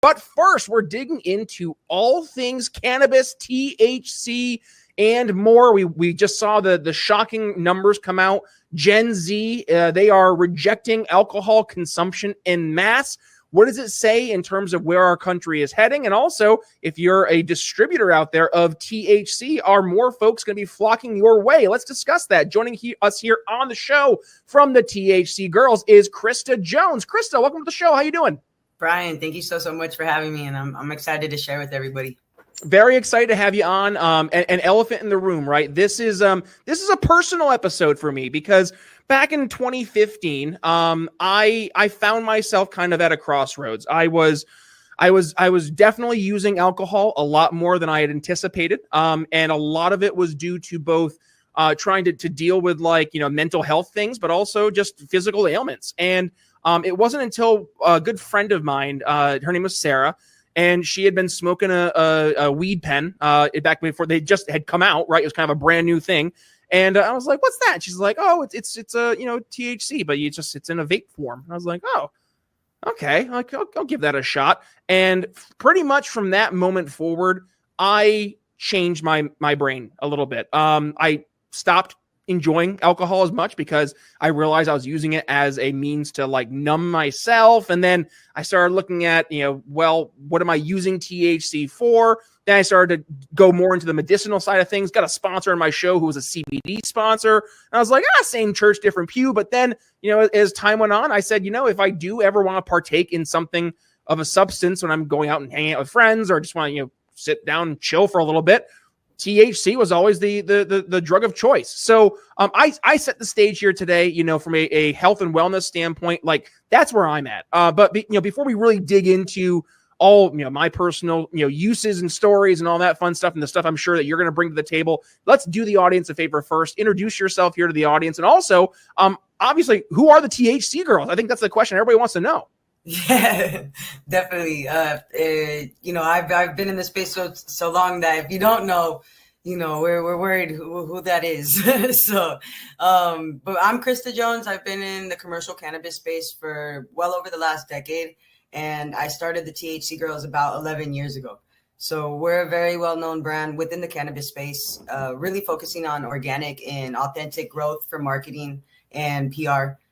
But first, we're digging into all things cannabis, THC, and more. We just saw the shocking numbers come out. Gen Z, they are rejecting alcohol consumption en masse. What does it say in terms of where our country is heading? And also, if you're a distributor out there of THC, are more folks going to be flocking your way? Let's discuss that. Joining us here on the show from the THC Girls is Krista Jones. Krista, welcome to the show. How you doing? Brian, thank you so much for having me, and I'm excited to share with everybody. Very excited to have you on. An elephant in the room, right? This is a personal episode for me because back in 2015, I found myself kind of at a crossroads. I was definitely using alcohol a lot more than I had anticipated, and a lot of it was due to both trying to deal with mental health things, but also just physical ailments. And it wasn't until a good friend of mine, her name was Sarah, and she had been smoking a weed pen back before they just had come out, right? It was kind of a brand new thing. And I was like, what's that? And she's like, oh, it's a, THC, but it's in a vape form. And I was like, oh, okay, I'll give that a shot. And pretty much from that moment forward, I changed my brain a little bit. I stopped enjoying alcohol as much because I realized I was using it as a means to numb myself. And then I started looking at, what am I using THC for? Then I started to go more into the medicinal side of things, got a sponsor on my show who was a CBD sponsor. And I was like, same church, different pew. But then, as time went on, I said, if I do ever want to partake in something of a substance when I'm going out and hanging out with friends or just want to, sit down and chill for a little bit, THC was always the drug of choice. So I set the stage here today, from a health and wellness standpoint, that's where I'm at. But before we really dig into all, my personal, uses and stories and all that fun stuff and the stuff I'm sure that you're going to bring to the table, let's do the audience a favor first. Introduce yourself here to the audience. And also, obviously, who are the THC Girls? I think that's the question everybody wants to know. Yeah, definitely. I've been in this space so long that if you don't know, we're worried who that is. So, but I'm Krista Jones. I've been in the commercial cannabis space for well over the last decade, and I started the THC Girls about 11 years ago. So we're a very well-known brand within the cannabis space, really focusing on organic and authentic growth for marketing and PR.